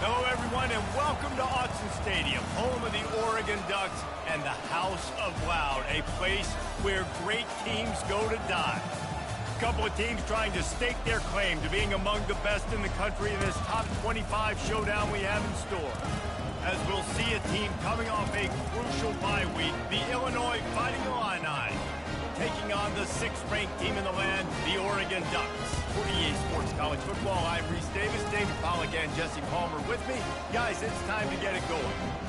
Hello, everyone, and welcome to Autzen Stadium, home of the Oregon Ducks and the House of Loud, a place where great teams go to die. A couple of teams trying to stake their claim to being among the best in the country in this top 25 showdown we have in store. As we'll see a team coming off a crucial bye week, the Illinois Fighting Illini, taking on the sixth-ranked team in the land, the Oregon Ducks. For EA Sports College Football, I'm Reese Davis, David Pollack, and Jesse Palmer with me. Guys, it's time to get it going.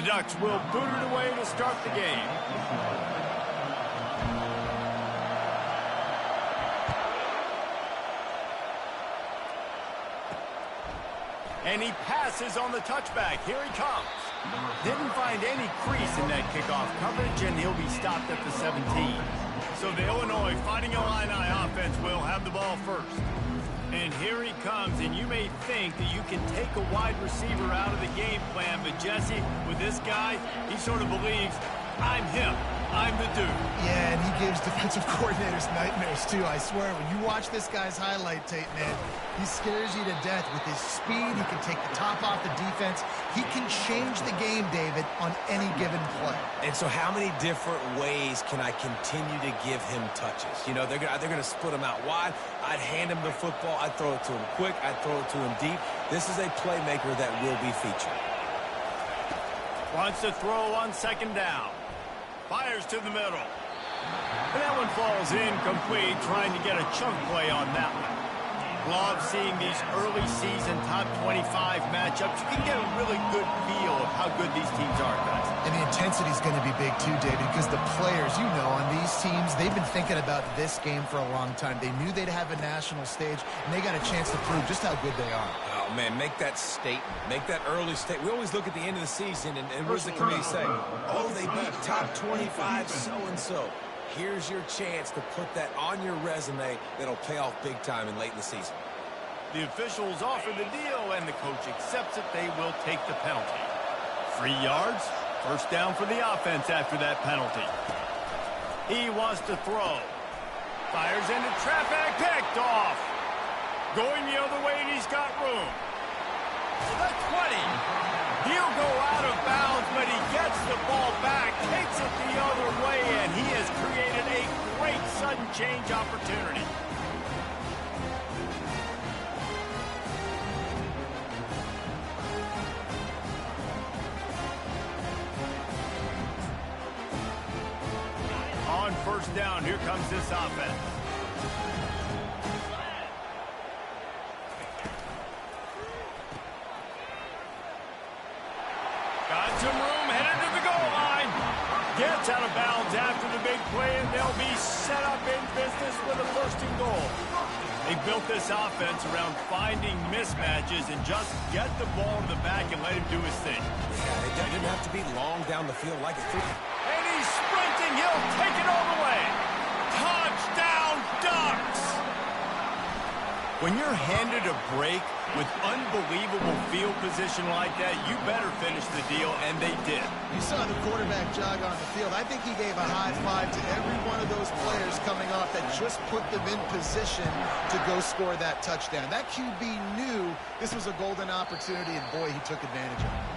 The Ducks will boot it away to start the game. And he passes on the touchback. Here he comes. Didn't find any crease in that kickoff coverage, and he'll be stopped at the 17. So the Illinois Fighting Illini offense will have the ball first. And here he comes, and you may think that you can take a wide receiver out of the game plan, but Jesse, with this guy, he sort of believes, I'm him. I'm the dude. Yeah, and he gives defensive coordinators nightmares, too. I swear, when you watch this guy's highlight tape, man, he scares you to death with his speed. He can take the top off the defense. He can change the game, David, on any given play. And so how many different ways can I continue to give him touches? You know, they're going to split him out wide. I'd hand him the football. I'd throw it to him quick. I'd throw it to him deep. This is a playmaker that will be featured. Wants to throw on second down. Fires to the middle. And that one falls incomplete, trying to get a chunk play on that one. Love seeing these early season top 25 matchups. You can get a really good feel of how good these teams are, guys. And the intensity is going to be big too, David, because the players, you know, on these teams, they've been thinking about this game for a long time. They knew they'd have a national stage, and they got a chance to prove just how good they are. Oh, man, make that statement. Make that early statement. We always look at the end of the season, and what does the committee say? Oh, they beat top 25 so-and-so. Here's your chance to put that on your resume that'll pay off big time and late in the season. The officials offer the deal, and the coach accepts it. They will take the penalty. 3 yards, first down for the offense after that penalty. He wants to throw. Fires into traffic, picked off. Going the other way, and he's got room. The 20. He'll go out of bounds, but he gets the ball back, takes it the other way, and he has created a great sudden change opportunity. On first down, here comes this offense. Got some room, headed to the goal line. Gets out of bounds after the big play, and they'll be set up in business with a first and goal. They built this offense around finding mismatches and just get the ball in the back and let him do his thing. Yeah, it didn't have to be long down the field like it threw. And he's sprinting. He'll take it all the way. Touchdown, Ducks! When you're handed a break with unbelievable field position like that, you better finish the deal, and they did. You saw the quarterback jog on the field. I think he gave a high five to every one of those players coming off that just put them in position to go score that touchdown. That QB knew this was a golden opportunity, and boy, he took advantage of it.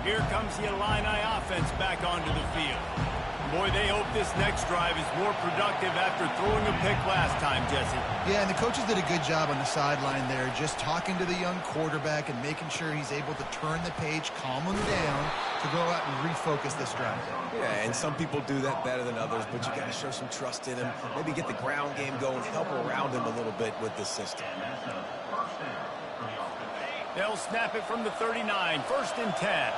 Here comes the Illini offense back onto the field. Boy, they hope this next drive is more productive after throwing a pick last time, Jesse. Yeah, and the coaches did a good job on the sideline there, just talking to the young quarterback and making sure he's able to turn the page, calm him down, to go out and refocus this drive. Yeah, and some people do that better than others, but you got to show some trust in him. Maybe get the ground game going, help around him a little bit with the system. They'll snap it from the 39, first and 10.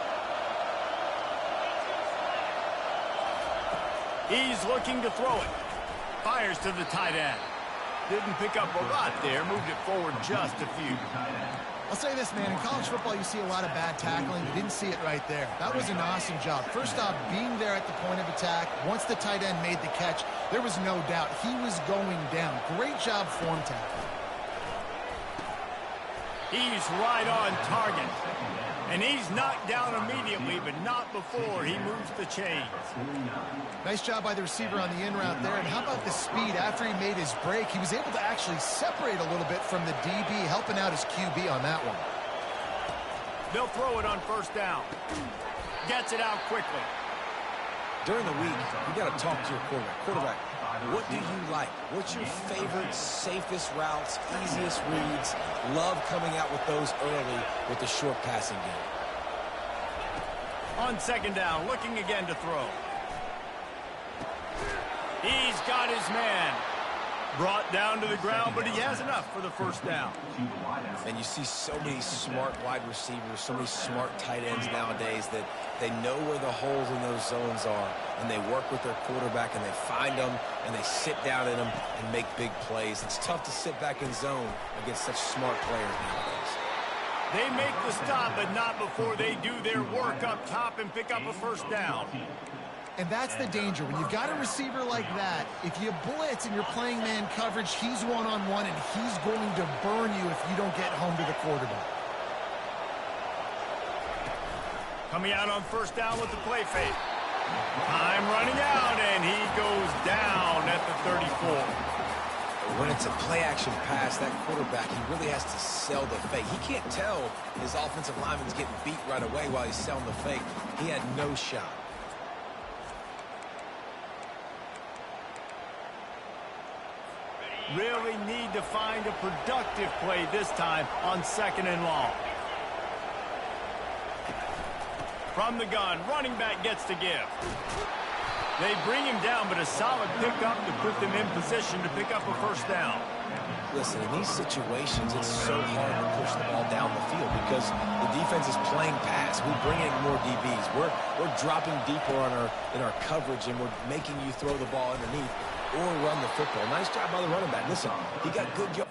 He's looking to throw it. Fires to the tight end. Didn't pick up a lot there. Moved it forward just a few. I'll say this, man. In college football, you see a lot of bad tackling. You didn't see it right there. That was an awesome job. First off, being there at the point of attack. Once the tight end made the catch, there was no doubt he was going down. Great job form tackling. He's right on target. And he's knocked down immediately, but not before he moves the chains. Nice job by the receiver on the in route there. And how about the speed? After he made his break, he was able to actually separate a little bit from the DB, helping out his QB on that one. They'll throw it on first down. Gets it out quickly. During the week, you got to talk to your quarterback. What do you like? What's your favorite, safest routes, easiest reads? Love coming out with those early with the short passing game. On second down, looking again to throw. He's got his man. Brought down to the ground, but he has enough for the first down. And you see so many smart wide receivers, so many smart tight ends nowadays that they know where the holes in those zones are, and they work with their quarterback, and they find them, and they sit down in them and make big plays. It's tough to sit back in zone against such smart players nowadays. They make the stop, but not before they do their work up top and pick up a first down. And that's the danger. When you've got a receiver like that, if you blitz and you're playing man coverage, he's one-on-one, and he's going to burn you if you don't get home to the quarterback. Coming out on first down with the play fake. Time running out, and he goes down at the 34. When it's a play-action pass, that quarterback, he really has to sell the fake. He can't tell his offensive lineman's getting beat right away while he's selling the fake. He had no shot. Really need to find a productive play this time on 2nd and long. From the gun, running back gets to give. They bring him down, but a solid pickup to put them in position to pick up a first down. Listen, in these situations, it's so hard to push the ball down the field because the defense is playing pass. We bring in more DBs. We're dropping deeper in our coverage, and we're making you throw the ball underneath or run the football. Nice job by the running back. Listen, he got good yards.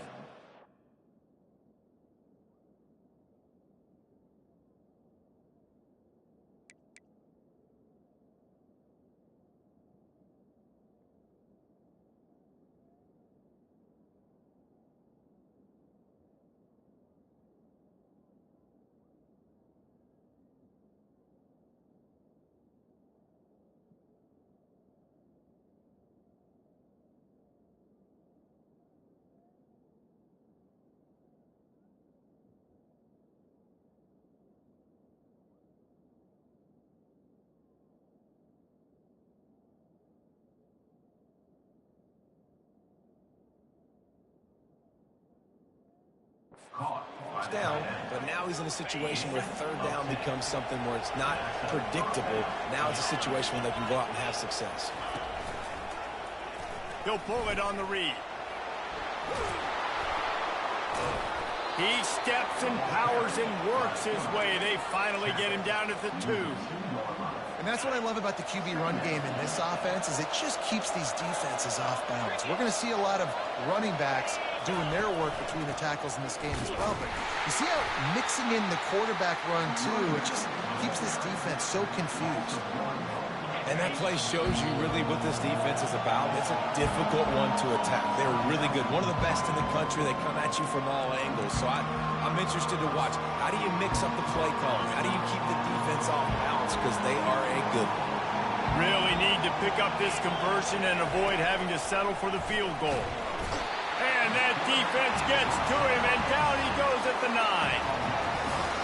Down, but now he's in a situation where 3rd down becomes something where it's not predictable. Now it's a situation where they can go out and have success. He'll pull it on the read. He steps and powers and works his way. They finally get him down at the 2. And that's what I love about the QB run game in this offense is it just keeps these defenses off balance. We're going to see a lot of running backs doing their work between the tackles in this game as well. But you see how mixing in the quarterback run, too, it just keeps this defense so confused. And that play shows you really what this defense is about. It's a difficult one to attack. They're really good. One of the best in the country. They come at you from all angles. So I'm interested to watch. How do you mix up the play calling? How do you keep the defense off balance? Because they are a good one. Really need to pick up this conversion and avoid having to settle for the field goal. And that defense gets to him, and down he goes at the 9.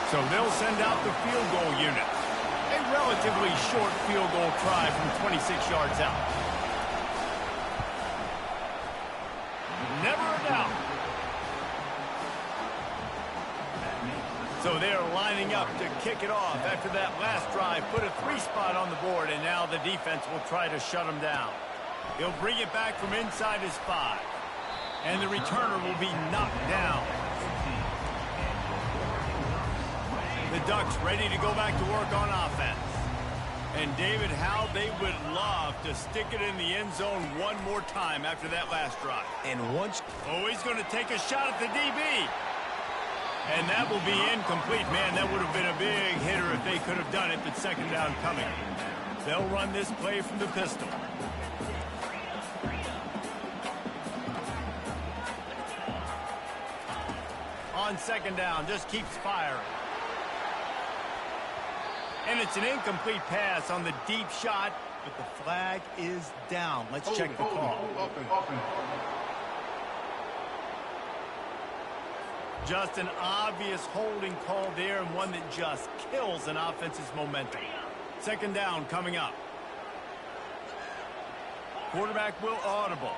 So they'll send out the field goal unit. A relatively short field goal try from 26 yards out. Never a doubt. So they're lining up to kick it off after that last drive. Put a 3 spot on the board, and now the defense will try to shut them down. He'll bring it back from inside his 5. And the returner will be knocked down. The Ducks ready to go back to work on offense. And David, how they would love to stick it in the end zone one more time after that last drive. And once... Oh, he's going to take a shot at the DB. And that will be incomplete. Man, that would have been a big hitter if they could have done it, but 2nd down coming. They'll run this play from the pistol. On 2nd down, just keeps firing. And it's an incomplete pass on the deep shot, but the flag is down. Let's check the call. Just an obvious holding call there, and one that just kills an offense's momentum. 2nd down coming up. Quarterback will audible.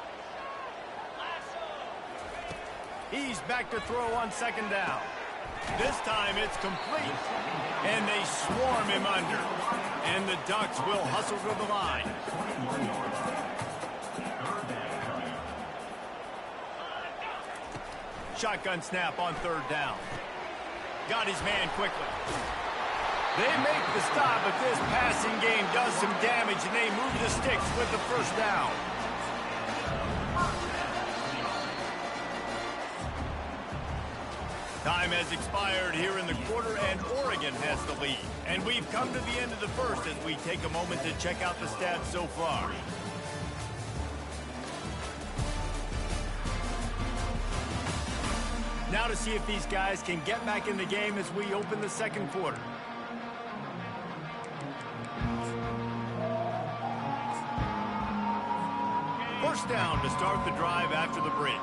He's back to throw on 2nd down. This time it's complete. And they swarm him under. And the Ducks will hustle to the line. shotgun snap on third down. Got his man quickly. They make the stop, but this passing game does some damage, and they move the sticks with the first down. Time has expired here in the quarter, and Oregon has the lead. And we've come to the end of the first as we take a moment to check out the stats so far. Now to see if these guys can get back in the game as we open the second quarter. First down to start the drive after the break.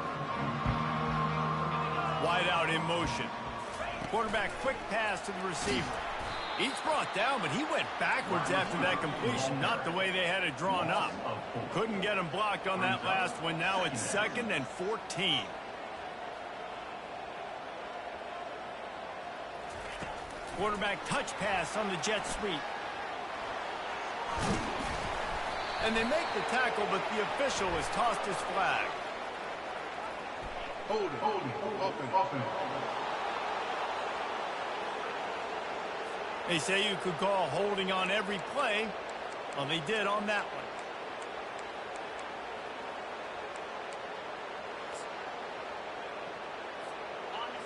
Wide out in motion. Quarterback quick pass to the receiver. He's brought down, but he went backwards after that completion, not the way they had it drawn up. Couldn't get him blocked on that last one. Now it's 2nd and 14. Quarterback touch pass on the jet sweep. And they make the tackle, but the official has tossed his flag. Hold it, open. They say you could call holding on every play. Well, they did on that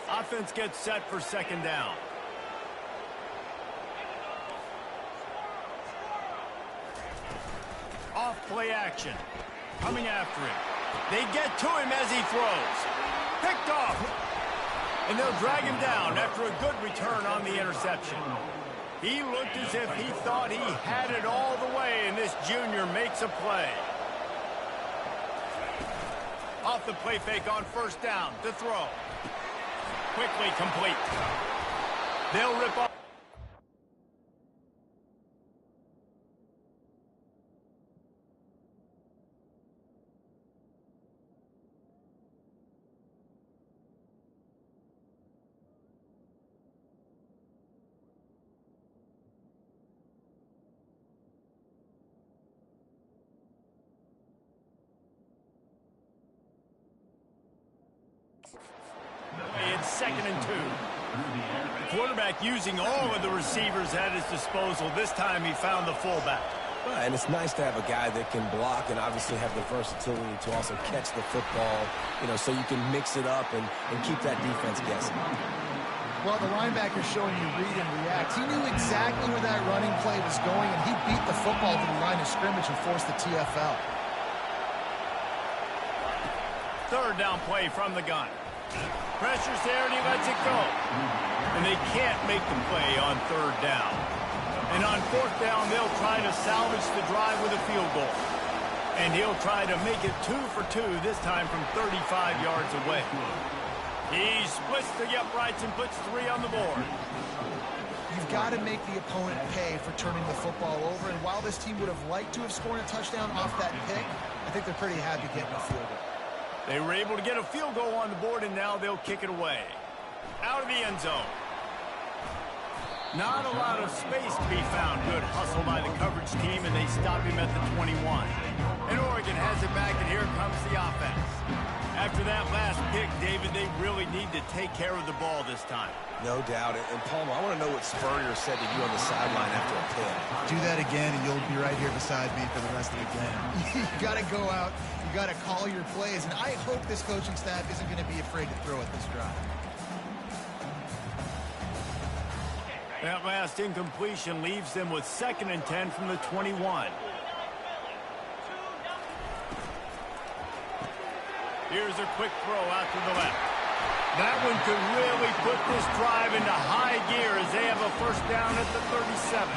one. Offense gets set for second down. Off play action. Coming after him. They get to him as he throws. Picked off. And they'll drag him down after a good return on the interception. He looked as if he thought he had it all the way, and this junior makes a play. Off the play fake on first down to throw. Quickly complete. They'll rip off. It's 2nd and 2. The quarterback using all of the receivers at his disposal. This time he found the fullback. And it's nice to have a guy that can block and obviously have the versatility to also catch the football, so you can mix it up and keep that defense guessing. Well, the linebacker's showing you read and react. He knew exactly where that running play was going, and he beat the football to the line of scrimmage and forced the TFL. Third down play from the gun. Pressure's there, and he lets it go. And they can't make the play on third down. And on fourth down, they'll try to salvage the drive with a field goal. And he'll try to make it 2 for 2, this time from 35 yards away. He splits the uprights and puts 3 on the board. You've got to make the opponent pay for turning the football over. And while this team would have liked to have scored a touchdown off that pick, I think they're pretty happy getting a field goal. They were able to get a field goal on the board, and now they'll kick it away. Out of the end zone. Not a lot of space to be found. Good hustle by the coverage team, and they stop him at the 21. And Oregon has it back, and here comes the offense. After that last pick, David, they really need to take care of the ball this time. No doubt. And Palmer, I want to know what Spurrier said to you on the sideline after a pick. Do that again, and you'll be right here beside me for the rest of the game. You got to go out. You got to call your plays, and I hope this coaching staff isn't going to be afraid to throw at this drive. That last incompletion leaves them with 2nd and 10 from the 21. Here's a quick throw out to the left. That one could really put this drive into high gear as they have a first down at the 37.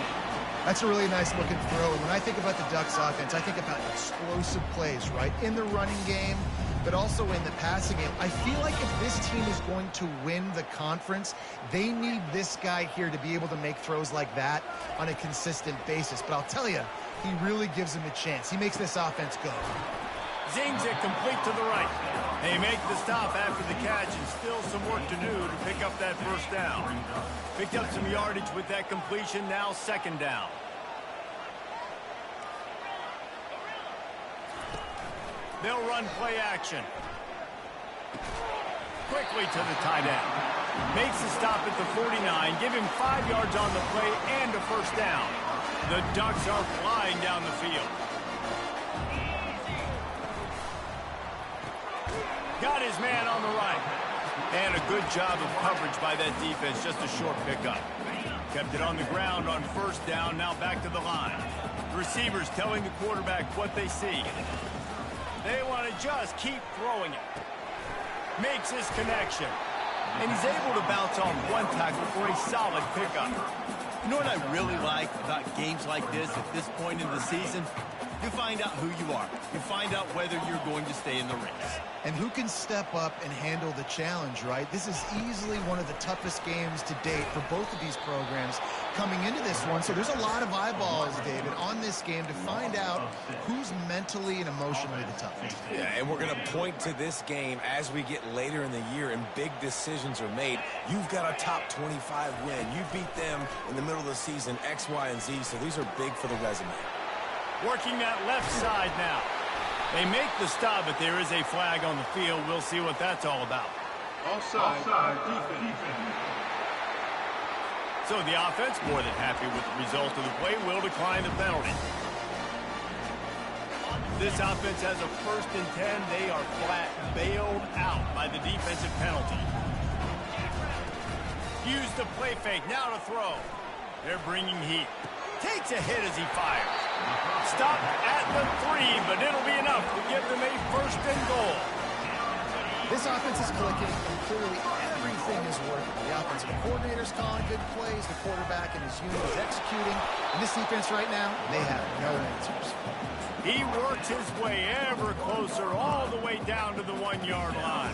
That's a really nice looking throw. And when I think about the Ducks offense, I think about explosive plays, right? In the running game, but also in the passing game. I feel like if this team is going to win the conference, they need this guy here to be able to make throws like that on a consistent basis. But I'll tell you, he really gives them a chance. He makes this offense go. Zings it complete to the right. They make the stop after the catch, and still some work to do to pick up that first down. Picked up some yardage with that completion, now 2nd down. They'll run play action. quickly to the tight end. Makes the stop at the 49, give him 5 yards on the play and a first down. The Ducks are flying down the field. Got his man on the right. And a good job of coverage by that defense, just a short pickup. Kept it on the ground on first down, now back to the line. The receivers telling the quarterback what they see. They want to just keep throwing it. Makes his connection. And he's able to bounce off one tackle for a solid pickup. You know what I really like about games like this at this point in the season? You find out who you are. You find out whether you're going to stay in the race. And who can step up and handle the challenge, right? This is easily one of the toughest games to date for both of these programs coming into this one. So there's a lot of eyeballs, David, on this game to find out who's mentally and emotionally the toughest. Yeah, and we're going to point to this game as we get later in the year and big decisions are made. You've got a top 25 win. You beat them in the middle of the season, X, Y, and Z, so these are big for the resume. Working that left side now. They make the stop, but there is a flag on the field. We'll see what that's all about. Offside defense. So the offense, more than happy with the result of the play, will decline the penalty. This offense has a 1st and 10. They are flat bailed out by the defensive penalty. Use the play fake, now to throw. They're bringing heat. Takes a hit as he fires. Stop at the 3, but it'll be enough to give them a 1st and goal. This offense is clicking, and clearly everything is working. The offensive coordinator's calling good plays, the quarterback and his unit is executing, and this defense right now, they have no answers. He works his way ever closer, all the way down to the 1-yard line.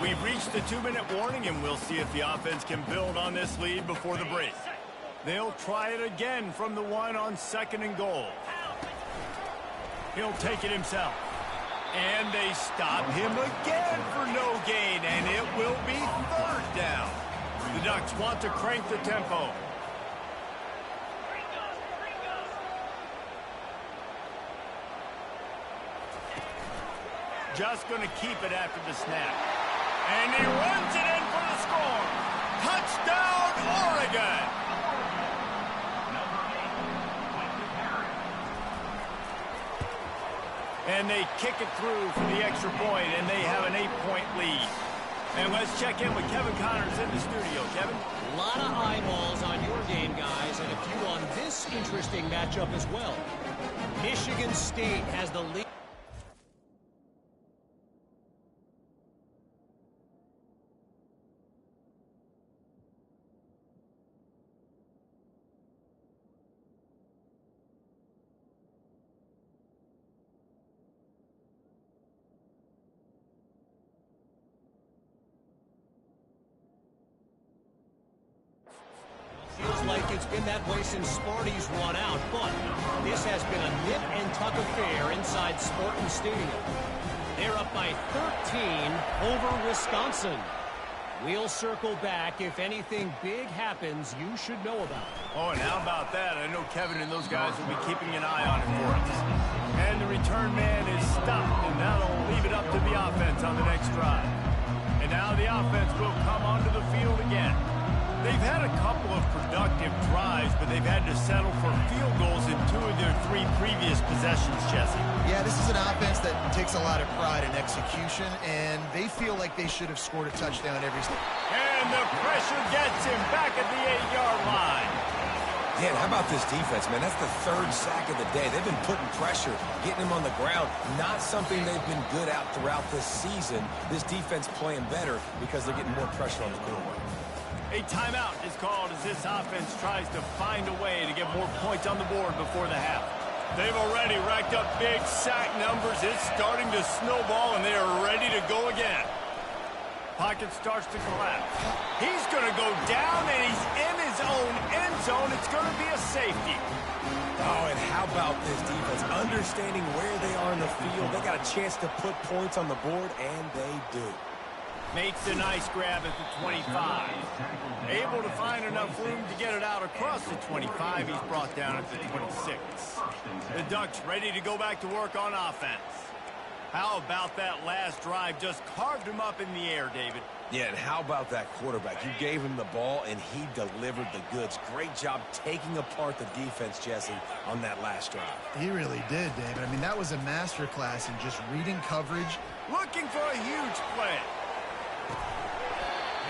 We've reached the 2-minute warning, and we'll see if the offense can build on this lead before the break. They'll try it again from the 1 on 2nd and goal. He'll take it himself. And they stop him again for no gain, and it will be 3rd down. The Ducks want to crank the tempo. Just going to keep it after the snap. And he runs it in for the score. Touchdown, Oregon! And they kick it through for the extra point, and they have an 8-point lead. And let's check in with Kevin Connors in the studio. Kevin? A lot of eyeballs on your game, guys, and a few on this interesting matchup as well. Michigan State has the lead. Feels like it's been that way since Sparty's run out, but this has been a nip-and-tuck affair inside Spartan Stadium. They're up by 13 over Wisconsin. We'll circle back. If anything big happens, you should know about it. Oh, and how about that? I know Kevin and those guys will be keeping an eye on it for us. And the return man is stopped, and that'll leave it up to the offense on the next drive. And now the offense will come onto the field again. They've had a couple of productive drives, but they've had to settle for field goals in 2 of their 3 previous possessions, Jesse. Yeah, this is an offense that takes a lot of pride in execution, and they feel like they should have scored a touchdown every snap. And the pressure gets him back at the 8-yard line. Yeah, and how about this defense, man? That's the 3rd sack of the day. They've been putting pressure, getting him on the ground. Not something they've been good at throughout this season. This defense playing better because they're getting more pressure on the quarterback. A timeout is called as this offense tries to find a way to get more points on the board before the half. They've already racked up big sack numbers. It's starting to snowball, and they are ready to go again. Pocket starts to collapse. He's going to go down, and he's in his own end zone. It's going to be a safety. Oh, and how about this defense? Understanding where they are in the field. They got a chance to put points on the board, and they do. Makes a nice grab at the 25. Able to find enough room to get it out across the 25. He's brought down at the 26. The Ducks ready to go back to work on offense. How about that last drive? Just carved him up in the air, David. Yeah, and how about that quarterback? You gave him the ball, and he delivered the goods. Great job taking apart the defense, Jesse, on that last drive. He really did, David. I mean, that was a masterclass in just reading coverage. Looking for a huge play.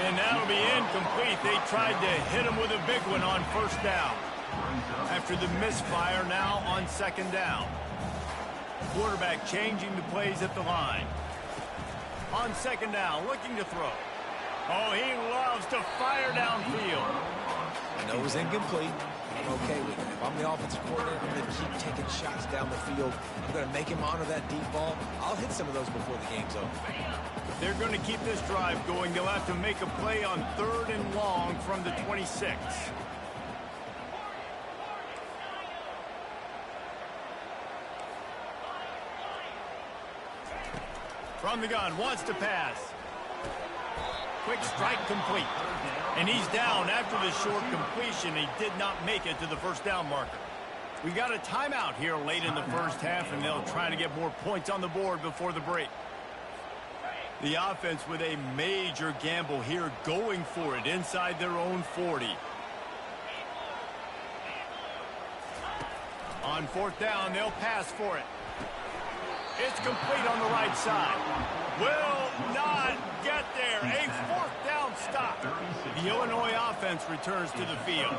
And that'll be incomplete. They tried to hit him with a big one on first down. After the misfire, now on second down. Quarterback changing the plays at the line. On second down, looking to throw. Oh, he loves to fire downfield. I know it was incomplete. I'm okay with it. If I'm the offensive coordinator, I'm going to keep taking shots down the field. I'm going to make him honor that deep ball. I'll hit some of those before the game's over. They're going to keep this drive going. They'll have to make a play on 3rd and long from the 26. From the gun, wants to pass. Quick strike complete. And he's down after the short completion. He did not make it to the first down marker. We got a timeout here late in the first half, and they'll try to get more points on the board before the break. The offense with a major gamble here, going for it inside their own 40. On 4th down, they'll pass for it. It's complete on the right side. Will not get there. A 4th down stop. The Illinois offense returns to the field.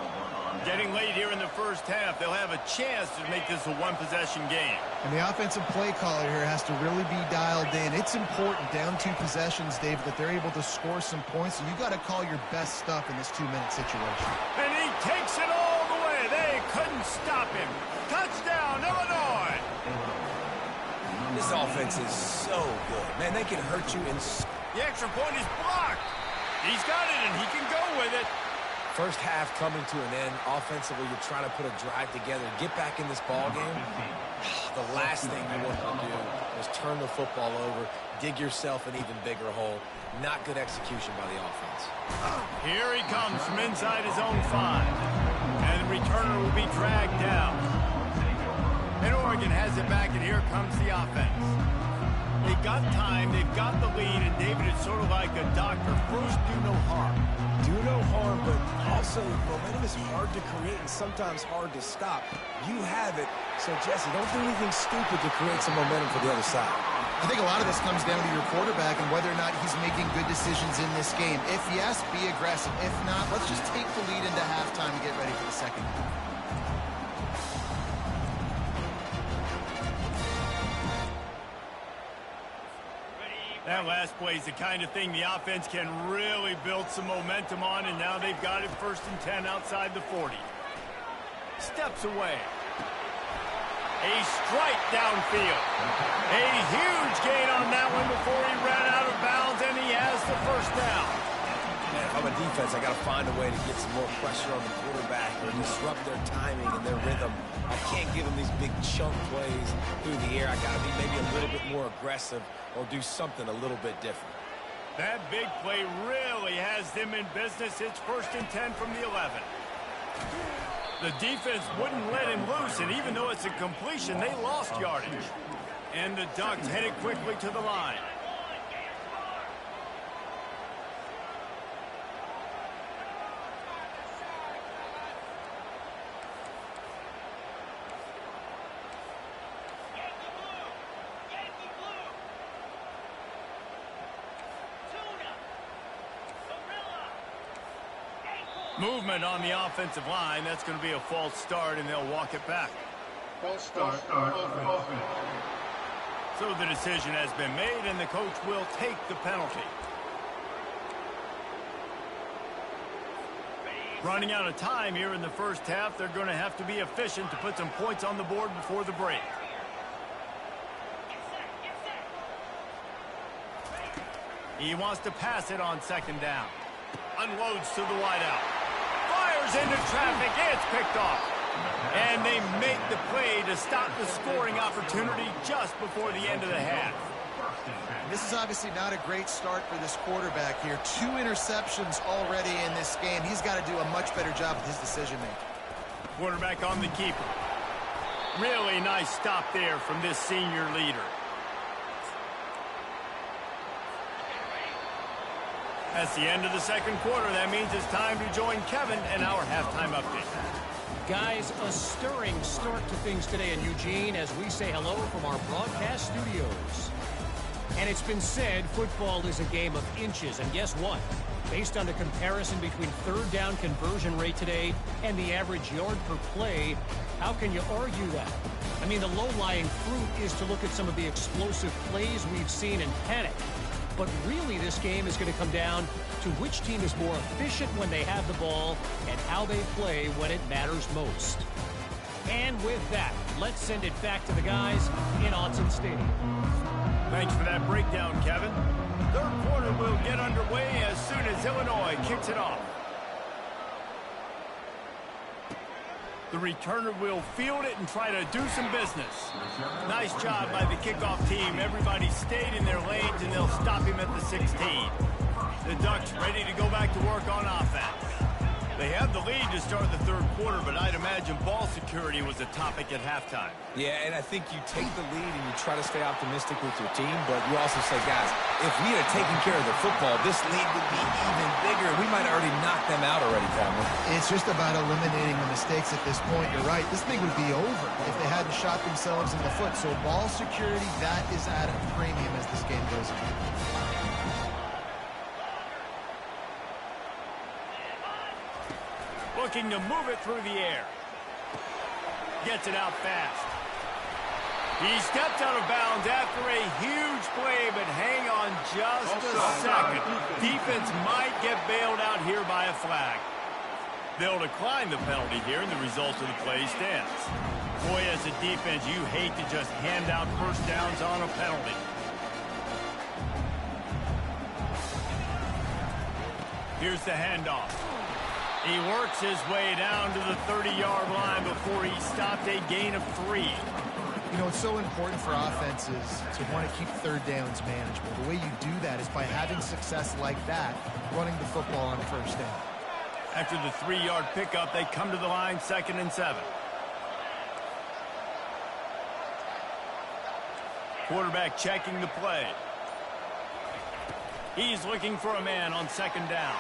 Getting late here in the first half, they'll have a chance to make this a one-possession game. And the offensive play caller here has to really be dialed in. It's important down 2 possessions, David, that they're able to score some points. So you got to call your best stuff in this 2-minute situation. And he takes it all the way. They couldn't stop him. Touchdown, Illinois. This offense is so good. Man, they can hurt you in... The extra point is blocked. He's got it, and he can go with it. First half coming to an end. Offensively, you're trying to put a drive together, get back in this ball game. The last thing you want to do is turn the football over, dig yourself an even bigger hole. Not good execution by the offense. Here he comes from inside his own 5. And the returner will be dragged down. And Oregon has it back, and here comes the offense. They've got time, they've got the lead, and David, it's sort of like a doctor. First, do no harm. Do no harm, but also momentum is hard to create and sometimes hard to stop. You have it, so Jesse, don't do anything stupid to create some momentum for the other side. I think a lot of this comes down to your quarterback and whether or not he's making good decisions in this game. If yes, be aggressive. If not, let's just take the lead into halftime and get ready for the second half. That last play is the kind of thing the offense can really build some momentum on, and now they've got it 1st and 10 outside the 40. Steps away. A strike downfield. A huge gain on that one before he ran out of bounds, and he has the first down. Man, if I'm a defense, I got to find a way to get some more pressure on the quarterback or disrupt their timing and their rhythm. I can't give them these big chunk plays through the air. I got to be maybe a little bit more aggressive or do something a little bit different. That big play really has them in business. It's 1st and 10 from the 11. The defense wouldn't let him loose, and even though it's a completion, they lost yardage. And the Ducks headed quickly to the line. Movement on the offensive line. That's going to be a false start, and they'll walk it back. False start, offense. So the decision has been made, and the coach will take the penalty. Running out of time here in the first half. They're going to have to be efficient to put some points on the board before the break. He wants to pass it on 2nd down. Unloads to the wideout. Fires into traffic. It's picked off. And they make the play to stop the scoring opportunity just before the end of the half. This is obviously not a great start for this quarterback here. 2 interceptions already in this game. He's got to do a much better job with his decision-making. Quarterback on the keeper. Really nice stop there from this senior leader. That's the end of the second quarter. That means it's time to join Kevin in our halftime update. Guys, a stirring start to things today in Eugene as we say hello from our broadcast studios. And it's been said football is a game of inches. And guess what? Based on the comparison between third down conversion rate today and the average yard per play, how can you argue that? I mean, the low-lying fruit is to look at some of the explosive plays we've seen and panic. But really, this game is going to come down to which team is more efficient when they have the ball and how they play when it matters most. And with that, let's send it back to the guys in Autzen Stadium. Thanks for that breakdown, Kevin. Third quarter will get underway as soon as Illinois kicks it off. The returner will field it and try to do some business. Nice job by the kickoff team. Everybody stayed in their lanes, and they'll stop him at the 16. The Ducks ready to go back to work on offense. They have the lead to start the third quarter, but I'd imagine ball security was a topic at halftime. Yeah, and I think you take the lead and you try to stay optimistic with your team, but you also say, guys, if we had taken care of the football, this lead would be even bigger. We might have already knocked them out already, Tomlin. It's just about eliminating the mistakes at this point. You're right. This thing would be over if they hadn't shot themselves in the foot. So ball security, that is at a premium as this game goes on. Looking to move it through the air. Gets it out fast. He stepped out of bounds after a huge play, but hang on just a second. Defense might get bailed out here by a flag. They'll decline the penalty here, and the result of the play stands. Boy, as a defense, you hate to just hand out first downs on a penalty. Here's the handoff. He works his way down to the 30-yard line before he stopped a gain of 3. You know, it's so important for offenses to want to keep third downs manageable. The way you do that is by having success like that, running the football on first down. After the 3-yard pickup, they come to the line, 2nd and 7. Quarterback checking the play. He's looking for a man on 2nd down.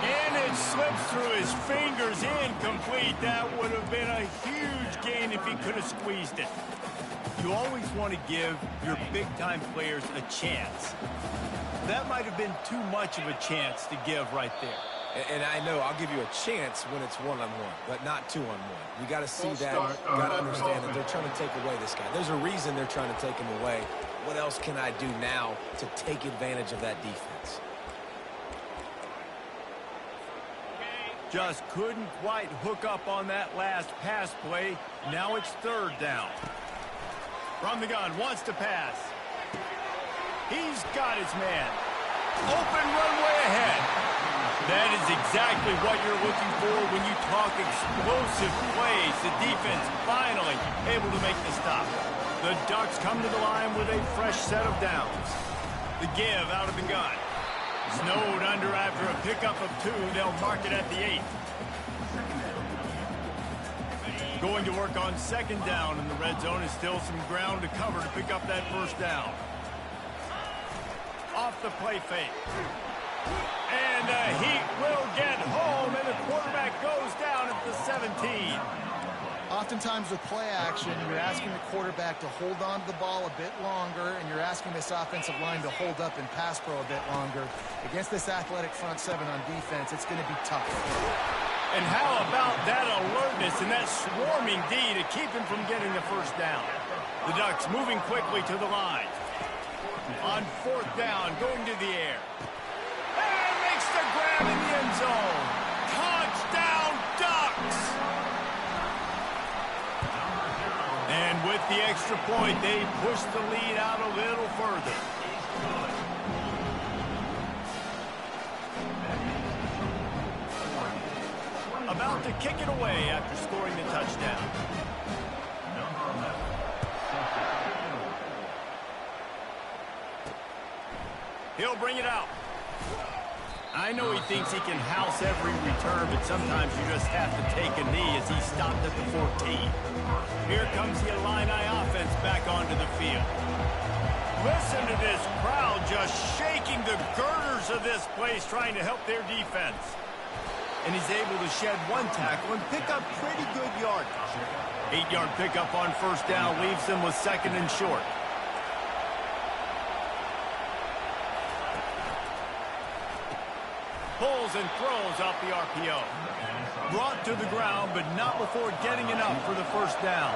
And it slips through his fingers, incomplete. That would have been a huge gain if he could have squeezed it. You always want to give your big-time players a chance. That might have been too much of a chance to give right there. And I know I'll give you a chance when it's one-on-one, but not two-on-one. You got to see that. You got to understand that they're trying to take away this guy. There's a reason they're trying to take him away. What else can I do now to take advantage of that defense? Just couldn't quite hook up on that last pass play. Now it's 3rd down. From the gun, wants to pass. He's got his man. Open runway ahead. That is exactly what you're looking for when you talk explosive plays. The defense finally able to make the stop. The Ducks come to the line with a fresh set of downs. The give out of the gun. Snowed under after a pickup of 2. They'll mark it at the 8. Going to work on 2nd down in the red zone is still some ground to cover to pick up that 1st down. Off the play fake. And he will get home, and the quarterback goes down at the 17. Oftentimes with play action, you're asking the quarterback to hold on to the ball a bit longer, and you're asking this offensive line to hold up and pass pro a bit longer. Against this athletic front 7 on defense, it's going to be tough. And how about that alertness and that swarming D to keep him from getting the 1st down? The Ducks moving quickly to the line. On 4th down, going to the air. And makes the grab in the end zone. Touchdown, Ducks! And with the extra point, they push the lead out a little further. About to kick it away after scoring the touchdown. He'll bring it out. I know he thinks he can house every return, but sometimes you just have to take a knee as he stopped at the 14. Here comes the Illini offense back onto the field. Listen to this crowd just shaking the girders of this place trying to help their defense. And he's able to shed one tackle and pick up pretty good yardage. 8-yard pickup on first down leaves them with second and short. Pulls and throws out the RPO. Brought to the ground, but not before getting enough for the first down.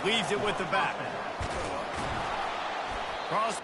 Leaves it with the back. Cross.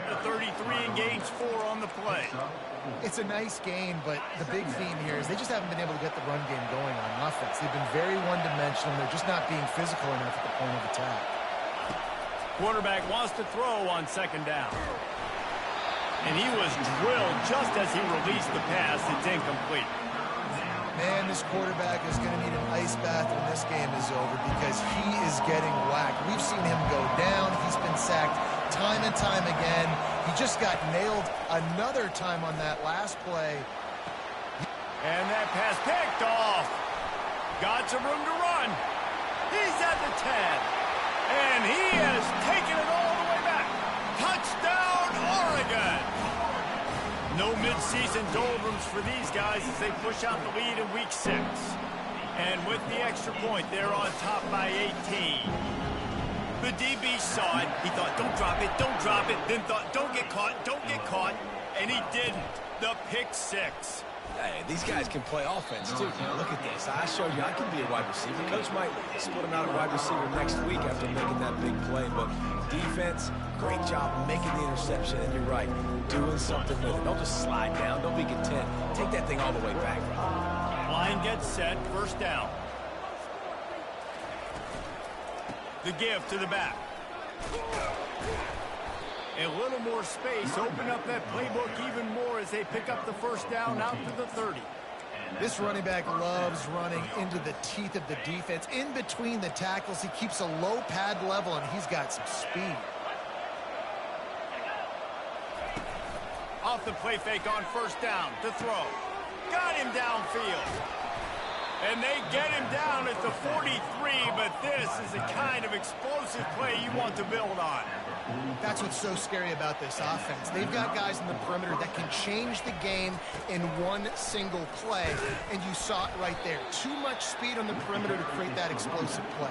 The 33 engaged 4 on the play. It's a nice game, but the big theme here is they just haven't been able to get the run game going on offense. They've been very one-dimensional. They're just not being physical enough at the point of attack. Quarterback wants to throw on second down. And he was drilled just as he released the pass. It's incomplete. Man, this quarterback is going to need an ice bath when this game is over because he is getting whacked. We've seen him go down. He's been sacked time and time again. He just got nailed another time on that last play. And that pass picked off. Got some room to run. He's at the 10. And he has taken it all the way back. Touchdown, Oregon. No midseason doldrums for these guys as they push out the lead in week 6. And with the extra point, they're on top by 18. The DB saw it. He thought, don't drop it, don't drop it. Then thought, don't get caught, don't get caught. And he didn't. The pick 6. Hey, these guys can play offense, too. Now, look at this. I showed you I can be a wide receiver. Coach might split him out at wide receiver next week after making that big play. But defense, great job making the interception. And you're right, doing something with it. Don't just slide down. Don't be content. Take that thing all the way back. Line gets set. First down. The give to the back. A little more space, open up that playbook even more as they pick up the first down out to the 30. This running back loves running into the teeth of the defense. In between the tackles, he keeps a low pad level, and he's got some speed. Off the play fake on first down to throw. Got him downfield. And they get him down at the 43, but this is the kind of explosive play you want to build on. That's what's so scary about this offense. They've got guys in the perimeter that can change the game in one single play, and you saw it right there. Too much speed on the perimeter to create that explosive play.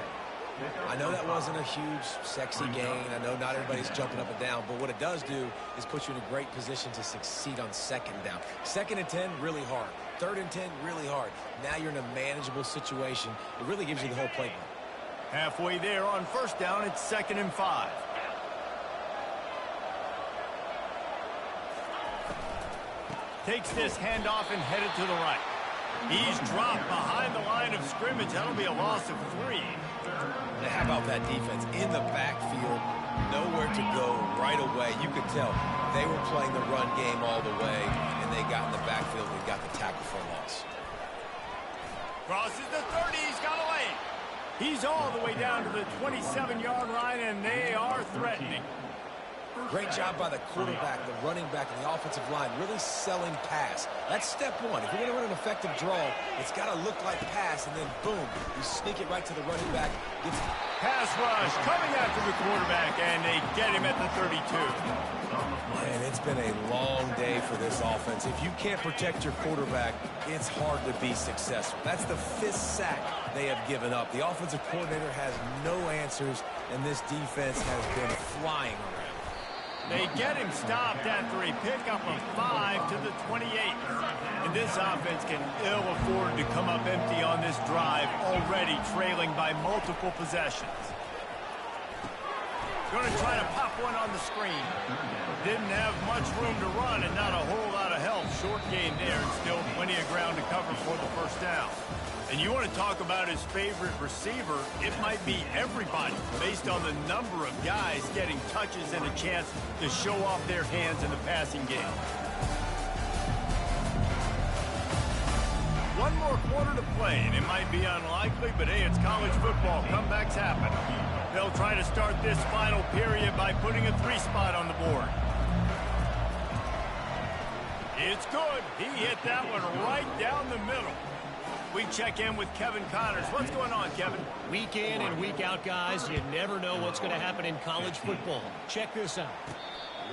I know that wasn't a huge, sexy gain. I know not everybody's jumping up and down, but what it does do is put you in a great position to succeed on second down. 2nd and 10, really hard. 3rd and 10, really hard. Now you're in a manageable situation. It really gives you the whole playbook. Halfway there on first down, it's 2nd and 5. Takes this handoff and headed to the right. He's dropped behind the line of scrimmage. That'll be a loss of 3. Now, how about that defense in the backfield? Nowhere to go right away. You could tell they were playing the run game all the way, and they got in the backfield and got the tackle for a loss. Crosses the 30. He's got a lane. He's all the way down to the 27-yard line, and they are threatening. Great job by the quarterback, the running back, and the offensive line, really selling pass. That's step one. If you're going to run an effective draw, it's got to look like pass, and then boom, you sneak it right to the running back. Pass rush coming after the quarterback, and they get him at the 32. Man, it's been a long day for this offense. If you can't protect your quarterback, it's hard to be successful. That's the 5th sack they have given up. The offensive coordinator has no answers, and this defense has been flying around. They get him stopped after a pickup of 5 to the 28. And this offense can ill afford to come up empty on this drive, already trailing by multiple possessions. Going to try to pop one on the screen. Didn't have much room to run and not a whole lot of help. Short gain there and still plenty of ground to cover for the first down. And you want to talk about his favorite receiver, it might be everybody based on the number of guys getting touches and a chance to show off their hands in the passing game. One more quarter to play, and it might be unlikely, but hey, it's college football. Comebacks happen. They'll try to start this final period by putting a 3-spot on the board. It's good. He hit that one right down the middle. We check in with Kevin Connors. What's going on, Kevin? Week in and week out, guys, you never know what's going to happen in college football. Check this out.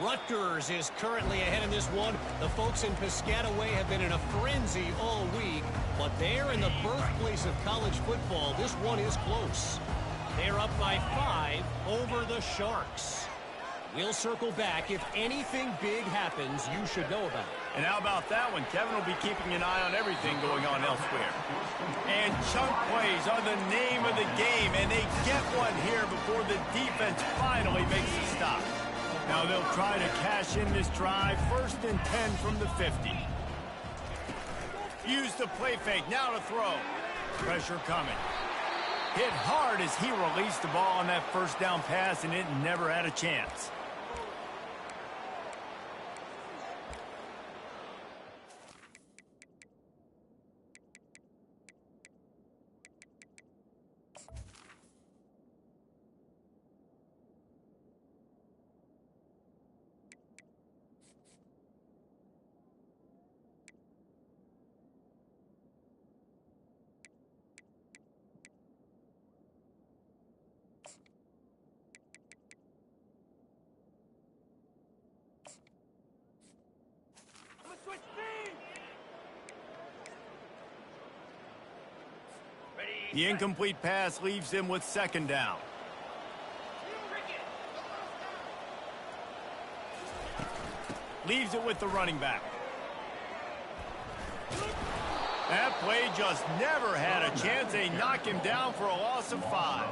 Rutgers is currently ahead in this one. The folks in Piscataway have been in a frenzy all week, but they're in the birthplace of college football. This one is close. They're up by 5 over the Sharks. We'll circle back. If anything big happens, you should know about it. And how about that one? Kevin will be keeping an eye on everything going on elsewhere. And chunk plays are the name of the game, and they get one here before the defense finally makes a stop. Now they'll try to cash in this drive. 1st and 10 from the 50. Use the play fake. Now to throw. Pressure coming. Hit hard as he released the ball on that first down pass, and it never had a chance. The incomplete pass leaves him with second down. Leaves it with the running back. That play just never had a chance. They knock him down for a loss of 5.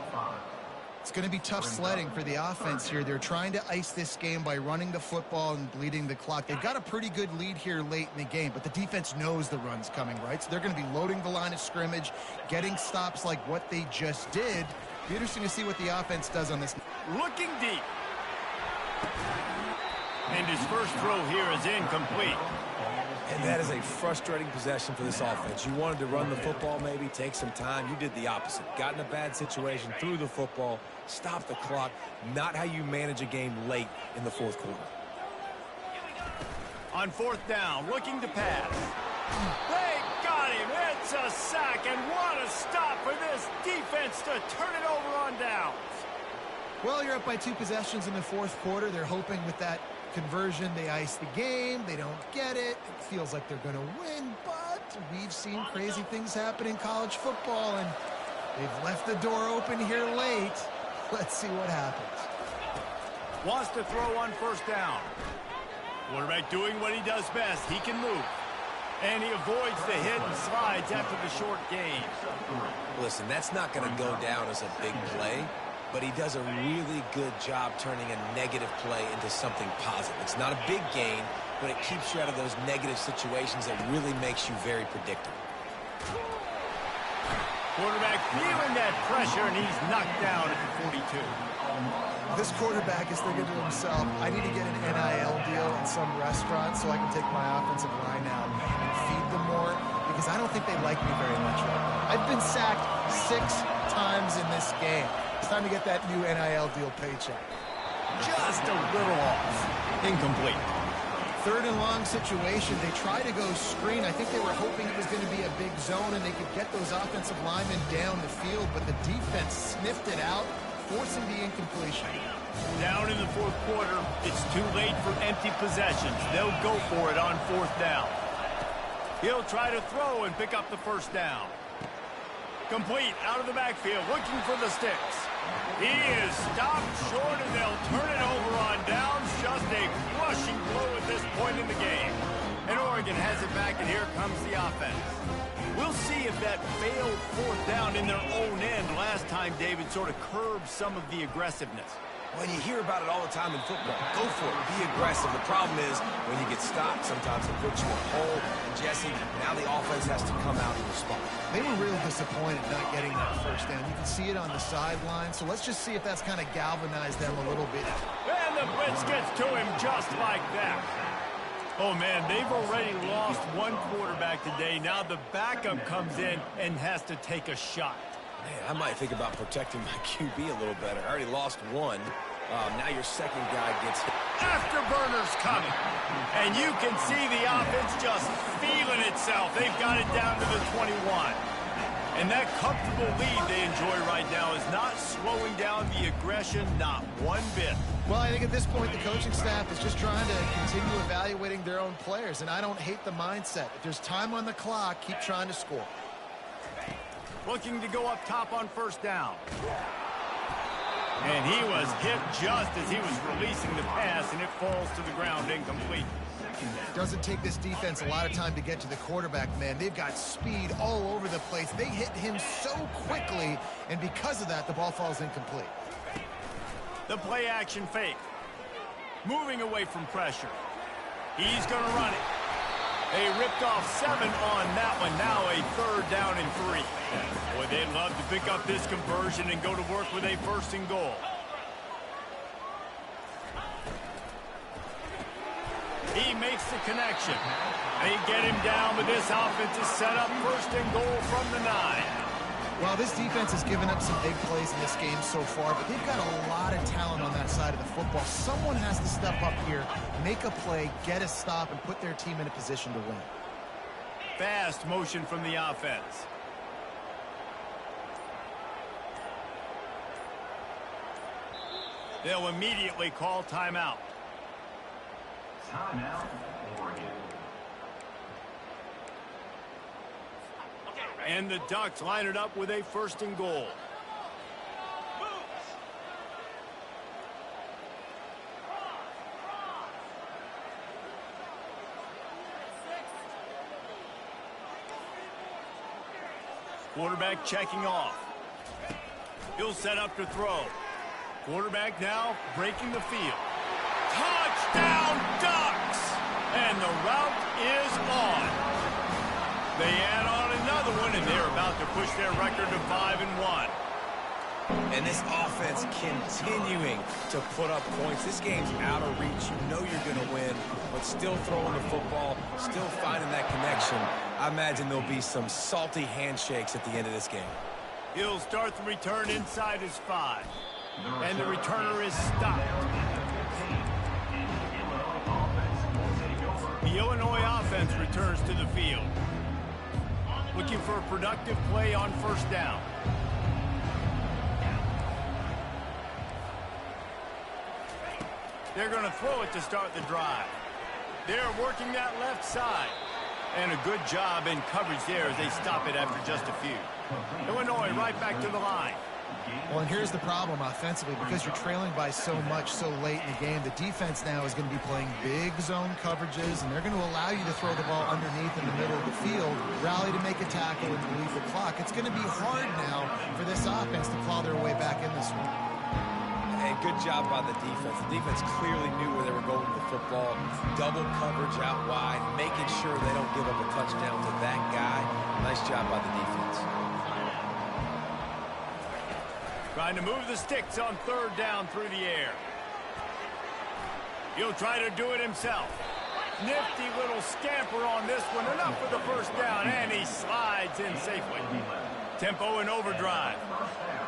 It's going to be tough sledding for the offense here. They're trying to ice this game by running the football and bleeding the clock. They've got a pretty good lead here late in the game, but the defense knows the run's coming, right? So they're going to be loading the line of scrimmage, getting stops like what they just did. Be interesting to see what the offense does on this. Looking deep. And his first throw here is incomplete. And that is a frustrating possession for this offense. You wanted to run the football, maybe take some time. You did the opposite. Got in a bad situation, threw the football, stopped the clock. Not how you manage a game late in the fourth quarter. On fourth down, looking to pass. They got him. It's a sack, and what a stop for this defense to turn it over on downs. Well, you're up by 2 possessions in the fourth quarter. They're hoping with that conversion they ice the game. They don't get it. It feels like they're going to win, but we've seen crazy things happen in college football, and they've left the door open here late. Let's see what happens. Wants to throw on first down. Quarterback doing what he does best. He can move. And he avoids the hit and slides after the short gain. Listen, that's not going to go down as a big play, but he does a really good job turning a negative play into something positive. It's not a big gain, but it keeps you out of those negative situations that really makes you very predictable. Quarterback feeling that pressure, and he's knocked down at the 42. This quarterback is thinking to himself, I need to get an NIL deal in some restaurant so I can take my offensive line out and feed them more, because I don't think they like me very much right now. I've been sacked 6 times in this game. It's time to get that new NIL deal paycheck. Just a little off. Incomplete. Third and long situation. They try to go screen. I think they were hoping it was going to be a big zone and they could get those offensive linemen down the field, but the defense sniffed it out, forcing the incompletion. Down in the fourth quarter, it's too late for empty possessions. They'll go for it on fourth down. He'll try to throw and pick up the first down. Complete out of the backfield, looking for the sticks. He is stopped short, and they'll turn it over on downs. Just a crushing blow at this point in the game. And Oregon has it back, and here comes the offense. We'll see if that failed fourth down in their own end last time, David, sort of curbed some of the aggressiveness. When you hear about it all the time in football, go for it. Be aggressive. The problem is when you get stopped, sometimes it puts you in a hole. And, Jesse, now the offense has to come out and respond. They were really disappointed not getting that first down. You can see it on the sideline. So let's just see if that's kind of galvanized them a little bit. And the blitz gets to him just like that. Oh, man, they've already lost one quarterback today. Now the backup comes in and has to take a shot. Man, I might think about protecting my QB a little better. I already lost one. Now your second guy gets hit. Afterburners coming. And you can see the offense just feeling itself. They've got it down to the 21. And that comfortable lead they enjoy right now is not slowing down the aggression, not one bit. Well, I think at this point the coaching staff is just trying to continue evaluating their own players, and I don't hate the mindset. If there's time on the clock, keep trying to score. Looking to go up top on first down. And he was hit just as he was releasing the pass, and it falls to the ground incomplete. Doesn't take this defense a lot of time to get to the quarterback, man. They've got speed all over the place. They hit him so quickly, and because of that, the ball falls incomplete. The play action fake. Moving away from pressure. He's going to run it. They ripped off 7 on that one. Now a 3rd down and 3. Boy, they'd love to pick up this conversion and go to work with a 1st and goal. He makes the connection. They get him down, but this offense is set up 1st and goal from the 9. Well, this defense has given up some big plays in this game so far, but they've got a lot of talent on that side of the football. Someone has to step up here, make a play, get a stop, and put their team in a position to win. Fast motion from the offense. They'll immediately call timeout. Timeout, Oregon. And the Ducks line it up with a 1st and goal. Quarterback checking off. He'll set up to throw. Quarterback now breaking the field. Touchdown, Ducks! And the route is on. They add on another one, and they're about to push their record to 5-1. And this offense continuing to put up points. This game's out of reach. You know you're going to win, but still throwing the football, still finding that connection. I imagine there'll be some salty handshakes at the end of this game. He'll start the return inside his 5. And the returner is stopped. The Illinois offense returns to the field. Looking for a productive play on 1st down. They're going to throw it to start the drive. They're working that left side. And a good job in coverage there as they stop it after just a few. Illinois right back to the line. Well, and here's the problem offensively. Because you're trailing by so much so late in the game, the defense now is going to be playing big zone coverages, and they're going to allow you to throw the ball underneath in the middle of the field, rally to make a tackle, and relieve the clock. It's going to be hard now for this offense to claw their way back in this one. And good job by the defense. The defense clearly knew where they were going with the football. Double coverage out wide, making sure they don't give up a touchdown to that guy. Nice job by the defense. Trying to move the sticks on 3rd down through the air. He'll try to do it himself. Nifty little scamper on this one. Enough for the 1st down, and he slides in safely. Tempo and overdrive.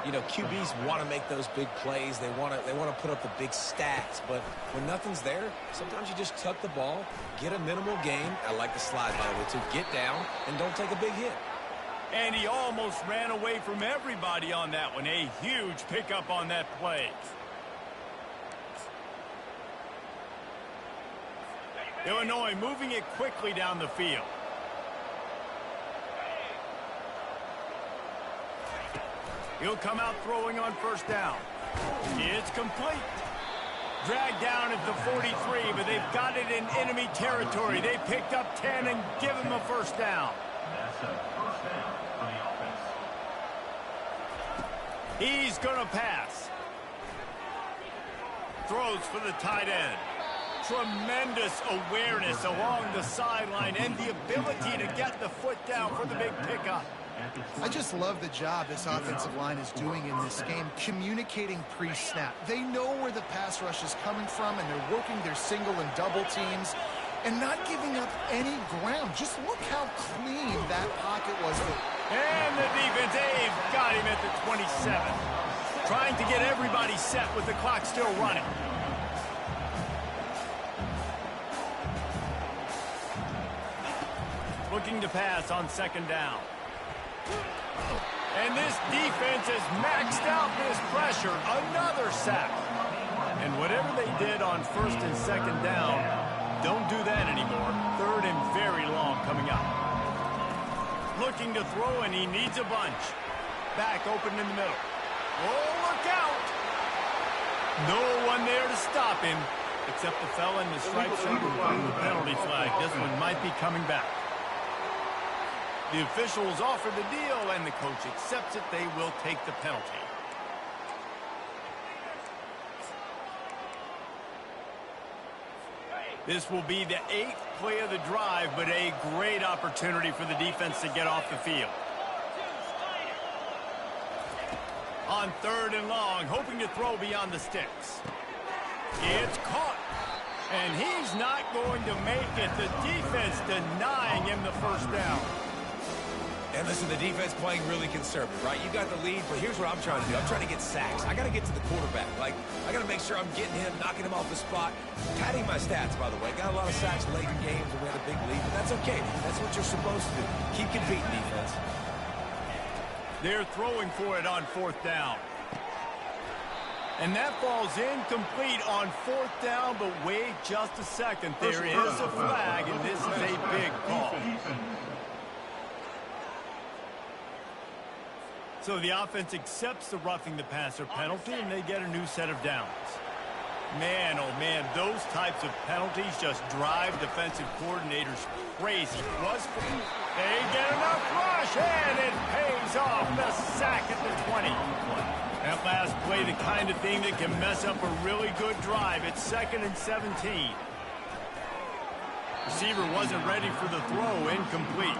You know, QBs want to make those big plays. They want to put up the big stats. But when nothing's there, sometimes you just tuck the ball, get a minimal gain. I like the slide, by the way, too. Get down and don't take a big hit. And he almost ran away from everybody on that one. A huge pickup on that play. Illinois moving it quickly down the field. He'll come out throwing on 1st down. It's complete. Dragged down at the 43, but they've got it in enemy territory. They picked up 10 and give him a 1st down. That's a 1st down for the offense. He's going to pass. Throws for the tight end. Tremendous awareness along the sideline and the ability to get the foot down for the big pickup. I just love the job this offensive line is doing in this game, communicating pre-snap. They know where the pass rush is coming from, and they're working their single and double teams and not giving up any ground. Just look how clean that pocket was. And the defense, they've got him at the 27. Trying to get everybody set with the clock still running. Looking to pass on 2nd down. And this defense has maxed out this pressure. Another sack. And whatever they did on 1st and 2nd down, don't do that anymore. 3rd and very long coming up. Looking to throw, and he needs a bunch. Back open in the middle. Oh, look out! No one there to stop him, except the fella in the striped shirt with the penalty flag. This one might be coming back. The officials offer the deal, and the coach accepts it. They will take the penalty. This will be the 8th play of the drive, but a great opportunity for the defense to get off the field. On 3rd and long, hoping to throw beyond the sticks. It's caught. And he's not going to make it. The defense denying him the first down. And listen, the defense playing really conservative, right? You got the lead, but here's what I'm trying to do. I'm trying to get sacks. I got to get to the quarterback. Like, I got to make sure I'm getting him, knocking him off the spot. Padding my stats, by the way. Got a lot of sacks late in games when we had a big lead, but that's okay. That's what you're supposed to do. Keep competing, defense. They're throwing for it on 4th down. And that falls incomplete on 4th down, but wait just a second. There is a flag, and this is a big call. So the offense accepts the roughing the passer penalty, and they get a new set of downs. Man, oh man, those types of penalties just drive defensive coordinators crazy. They get enough rush, and it pays off. The sack at the 20. That last play, the kind of thing that can mess up a really good drive. It's 2nd and 17. Receiver wasn't ready for the throw, incomplete.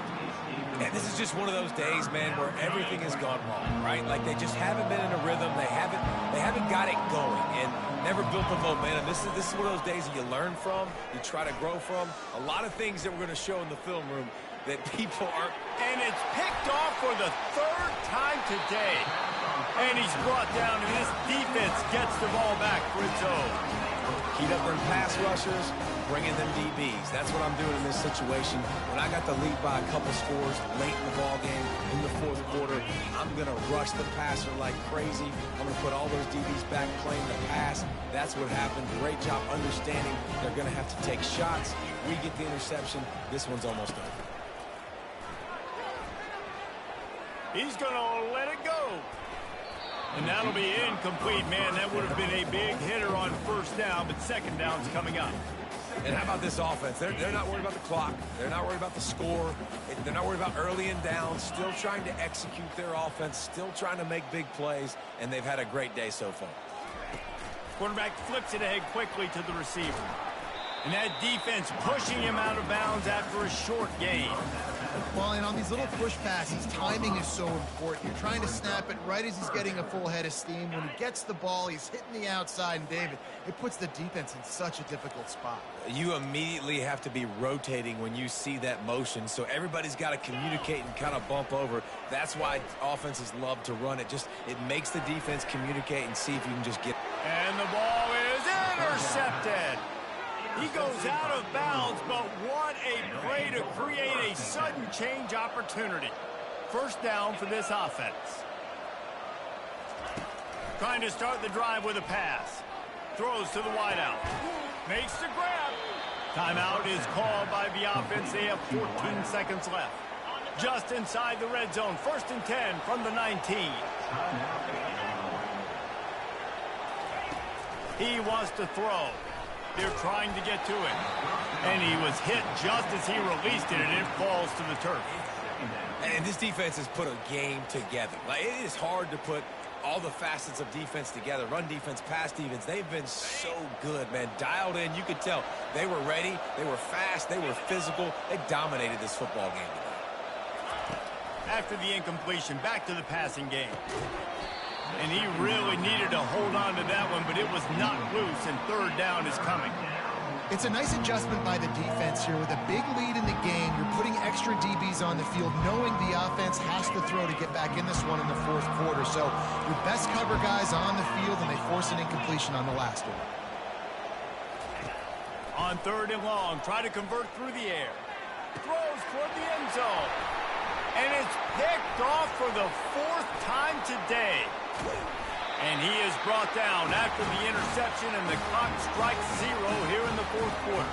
And this is just one of those days, man, where everything has gone wrong, right? Like they just haven't been in a rhythm. They haven't got it going and never built the momentum. This is one of those days that you learn from, you try to grow from. A lot of things that we're going to show in the film room that people aren't. And it's picked off for the 3rd time today. And he's brought down, and this defense gets the ball back for its own. Heat up their pass rushers, bringing them DBs. That's what I'm doing in this situation. When I got the lead by a couple scores late in the ball game, in the 4th quarter, I'm going to rush the passer like crazy. I'm going to put all those DBs back playing the pass. That's what happened. Great job understanding they're going to have to take shots. We get the interception. This one's almost over. He's going to let it go. And that'll be incomplete, man. That would have been a big hitter on 1st down, but 2nd down's coming up. And how about this offense? They're not worried about the clock. They're not worried about the score. They're not worried about early and down. Still trying to execute their offense. Still trying to make big plays. And they've had a great day so far. Quarterback flips it ahead quickly to the receiver. And that defense pushing him out of bounds after a short gain. Well, and on these little push passes, timing is so important. You're trying to snap it right as he's getting a full head of steam. When he gets the ball, he's hitting the outside, and David, it puts the defense in such a difficult spot. You immediately have to be rotating when you see that motion, so everybody's got to communicate and kind of bump over. That's why offenses love to run it. It makes the defense communicate and see if you can just get. And the ball is intercepted. He goes out of bounds, but what a play to create a sudden change opportunity. 1st down for this offense. Trying to start the drive with a pass. Throws to the wideout. Makes the grab. Timeout is called by the offense. They have 14 seconds left. Just inside the red zone. 1st and 10 from the 19. He wants to throw. They're trying to get to it. And he was hit just as he released it, and it falls to the turf. And this defense has put a game together. Like, it is hard to put all the facets of defense together. Run defense, pass defense. They've been so good, man. Dialed in. You could tell they were ready. They were fast. They were physical. They dominated this football game today. After the incompletion, back to the passing game. And he really needed to hold on to that one, but it was knocked loose, and 3rd down is coming. It's a nice adjustment by the defense here. With a big lead in the game, you're putting extra DBs on the field, knowing the offense has to throw to get back in this one in the 4th quarter. So your best cover guys on the field, and they force an incompletion on the last one. On 3rd and long, try to convert through the air. Throws toward the end zone. And it's picked off for the 4th time today. And he is brought down after the interception, and the clock strikes 0 here in the 4th quarter.